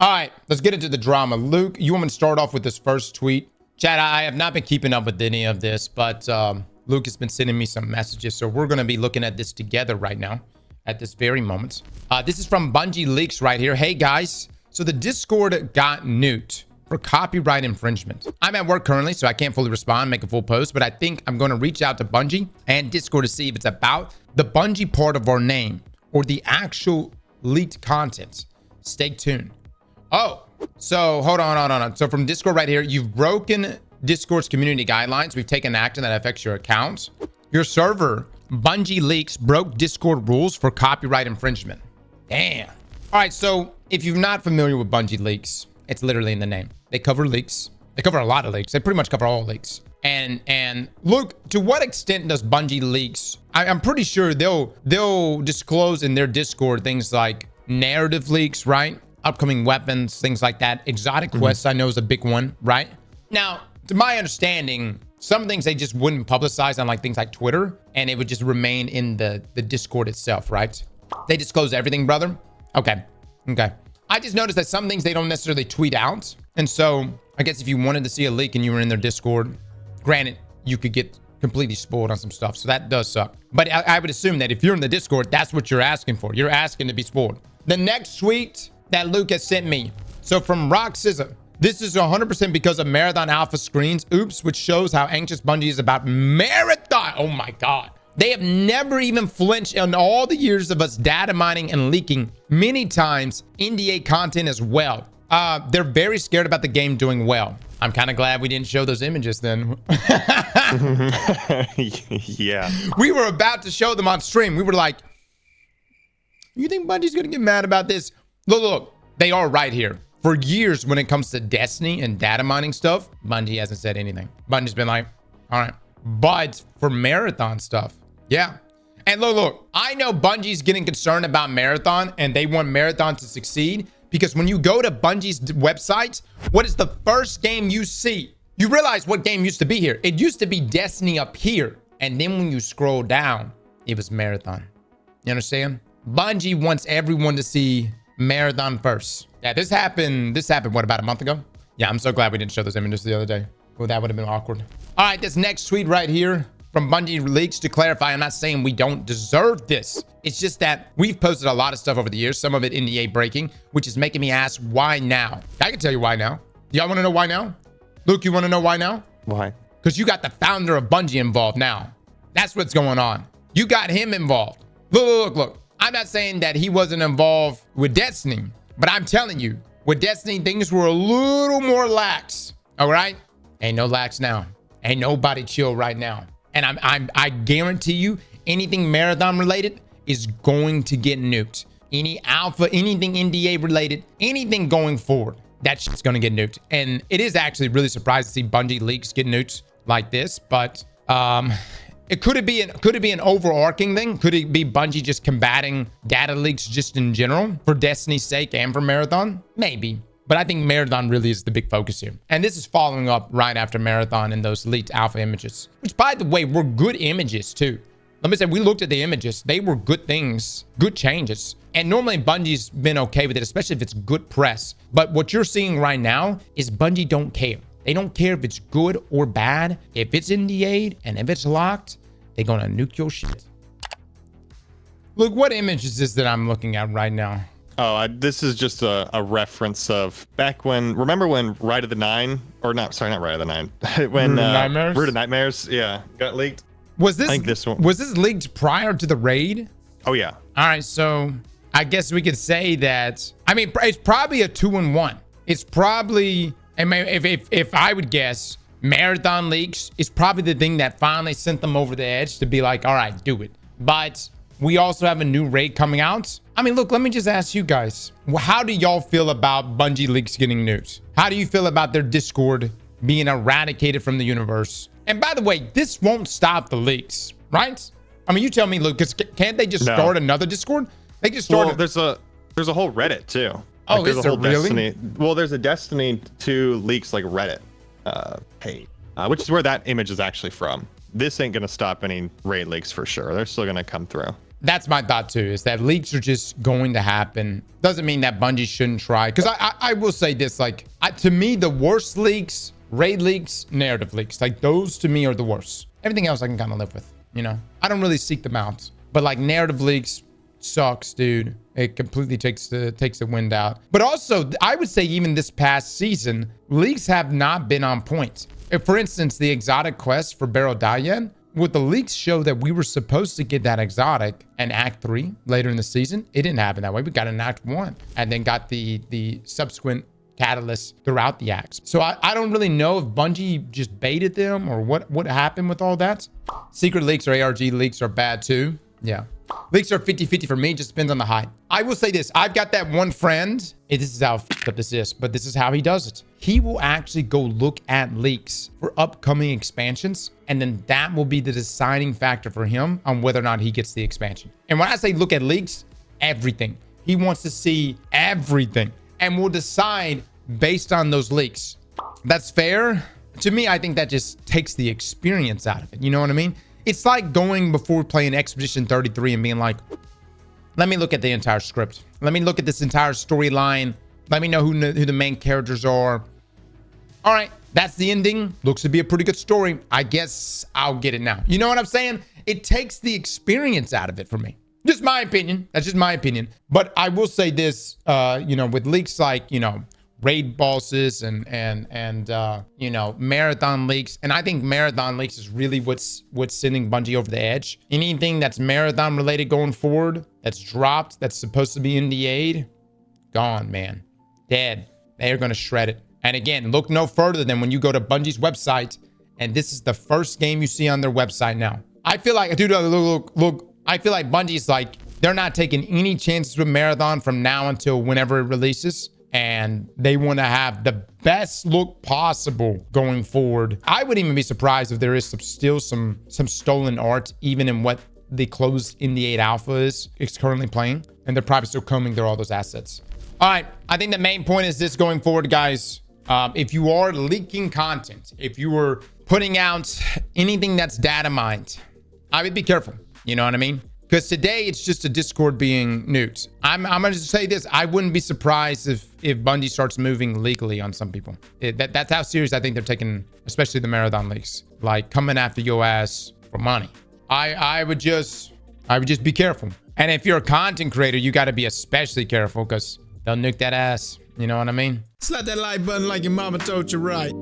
All right, let's get into the drama. Luke, you want me to start off with this first tweet? Chad, I have not been keeping up with any of this, but Luke has been sending me some messages, so we're going to be looking at this together right now at this very moment. This is from Bungie Leaks right here. Hey, guys. So the Discord got nuked for copyright infringement. I'm at work currently, so I can't fully respond, make a full post, but I think I'm going to reach out to Bungie and Discord to see if it's about the Bungie part of our name or the actual leaked content. Stay tuned. Oh, so hold on. So from Discord right here, you've broken Discord's community guidelines. We've taken action that affects your accounts. Your server, Bungie Leaks, broke Discord rules for copyright infringement. Damn. All right, so if you're not familiar with Bungie Leaks, it's literally in the name. They cover leaks. They cover a lot of leaks. They pretty much cover all leaks. And look, to what extent does Bungie Leaks? I'm pretty sure they'll disclose in their Discord things like narrative leaks, right? Upcoming weapons, things like that. Exotic quests, I know, is a big one, right? Now, to my understanding, some things they just wouldn't publicize on like things like Twitter, and it would just remain in the Discord itself, right? They disclose everything, brother. Okay. I just noticed that some things they don't necessarily tweet out. And so I guess if you wanted to see a leak and you were in their Discord, granted, you could get completely spoiled on some stuff. So that does suck. But I would assume that if you're in the Discord, that's what you're asking for. You're asking to be spoiled. The next tweet that Luke has sent me. So from Rock Scissor, this is 100% because of Marathon Alpha screens. Oops, which shows how anxious Bungie is about Marathon. Oh my God. They have never even flinched in all the years of us data mining and leaking many times NDA content as well. They're very scared about the game doing well. I'm kind of glad we didn't show those images then. Yeah. We were about to show them on stream. We were like, you think Bungie's going to get mad about this? Look, they are right here. For years, when it comes to Destiny and data mining stuff, Bungie hasn't said anything. Bungie's been like, all right. But for Marathon stuff, yeah. And look, I know Bungie's getting concerned about Marathon and they want Marathon to succeed because when you go to Bungie's website, what is the first game you see? You realize what game used to be here. It used to be Destiny up here. And then when you scroll down, it was Marathon. You understand? Bungie wants everyone to see Marathon first. Yeah, this happened, what, about a month ago? Yeah, I'm so glad we didn't show those images the other day. Well, that would have been awkward. All right, this next tweet right here from Bungie Leaks. To clarify, I'm not saying we don't deserve this. It's just that we've posted a lot of stuff over the years, some of it NDA breaking, which is making me ask, why now? I can tell you why now. Y'all want to know why now? Luke, you want to know why now? Why? Because you got the founder of Bungie involved now. That's what's going on. You got him involved. Look. I'm not saying that he wasn't involved with Destiny, but I'm telling you, with Destiny, things were a little more lax. All right? Ain't no lax now. Ain't nobody chill right now. And I guarantee you, anything Marathon related is going to get nuked. Any alpha, anything NDA related, anything going forward, that shit's gonna get nuked. And it is actually really surprised to see Bungie Leaks get nuked like this, but could it be an overarching thing? Could it be Bungie just combating data leaks just in general for Destiny's sake and for Marathon? Maybe. But I think Marathon really is the big focus here. And this is following up right after Marathon and those leaked alpha images, which, by the way, were good images too. Let me say, we looked at the images. They were good things, good changes. And normally Bungie's been okay with it, especially if it's good press. But what you're seeing right now is Bungie don't care. They don't care if it's good or bad. If it's NDA'd and if it's locked, they're gonna nuke your shit. Look, what image is this that I'm looking at right now? Oh, this is just a reference of back when, remember when Ride of the Nine, or not, sorry, not Ride of the Nine, when Root of Nightmares, yeah, got leaked. Was this, I think this one was this leaked prior to the raid? Oh yeah. All right, so I guess we could say that, I mean, it's probably a 2-in-1. It's probably, I mean, if I would guess, Marathon leaks is probably the thing that finally sent them over the edge to be like, all right, do it. But we also have a new raid coming out. I mean, look, let me just ask you guys, how do y'all feel about Bungie Leaks getting nuked? How do you feel about their Discord being eradicated from the universe? And by the way, this won't stop the leaks, right? I mean, you tell me, Luke, because can't they just start another Discord? They just start. Well, there's a whole Reddit too. Oh, like, is there really? Destiny, well, there's a Destiny 2 leaks like Reddit page, which is where that image is actually from. This ain't gonna stop any raid leaks for sure. They're still gonna come through. That's my thought too, is that leaks are just going to happen. Doesn't mean that Bungie shouldn't try. Because I will say this, like, to me, the worst leaks, raid leaks, narrative leaks, like those to me are the worst. Everything else I can kind of live with, you know? I don't really seek them out. But like narrative leaks sucks, dude. It completely takes the wind out. But also, I would say even this past season, leaks have not been on point. If, for instance, the exotic quest for Barrow Dayan, would the leaks show that we were supposed to get that exotic in Act 3 later in the season? It didn't happen that way. We got in Act 1 and then got the subsequent catalysts throughout the acts. So I don't really know if Bungie just baited them or what happened with all that. Secret leaks or ARG leaks are bad too. Yeah. Leaks are 50-50 for me. Just depends on the hype. I will say this. I've got that one friend. This is how fucked up this is, but this is how he does it. He will actually go look at leaks for upcoming expansions, and then that will be the deciding factor for him on whether or not he gets the expansion. And when I say look at leaks, everything. He wants to see everything and will decide based on those leaks. That's fair. To me, I think that just takes the experience out of it. You know what I mean? It's like going before playing Expedition 33 and being like, let me look at the entire script. Let me look at this entire storyline. Let me know who the main characters are. All right, that's the ending. Looks to be a pretty good story. I guess I'll get it now. You know what I'm saying? It takes the experience out of it for me. Just my opinion. That's just my opinion. But I will say this, you know, with leaks like, you know, raid bosses and you know, marathon leaks. And I think marathon leaks is really what's sending Bungie over the edge. Anything that's marathon related going forward, that's dropped, that's supposed to be in the aid, gone, man. Dead. They're going to shred it. And again, look no further than when you go to Bungie's website, and this is the first game you see on their website now. I feel like, dude, look, I feel like Bungie's like, they're not taking any chances with marathon from now until whenever it releases. And they want to have the best look possible going forward. I wouldn't even be surprised if there is still some stolen art, even in what the closed in the 8 alpha is currently playing. And they're probably still combing through all those assets. All right, I think the main point is this going forward, guys. If you are leaking content, if you were putting out anything that's data mined, I would be careful. You know what I mean? Because today it's just a Discord being nuked. I'm going to say this. I wouldn't be surprised if Bungie starts moving legally on some people. That's how serious I think they're taking, especially the marathon leaks. Like coming after your ass for money. I would just be careful. And if you're a content creator, you got to be especially careful because they'll nuke that ass. You know what I mean? Slap that like button like your mama told you right.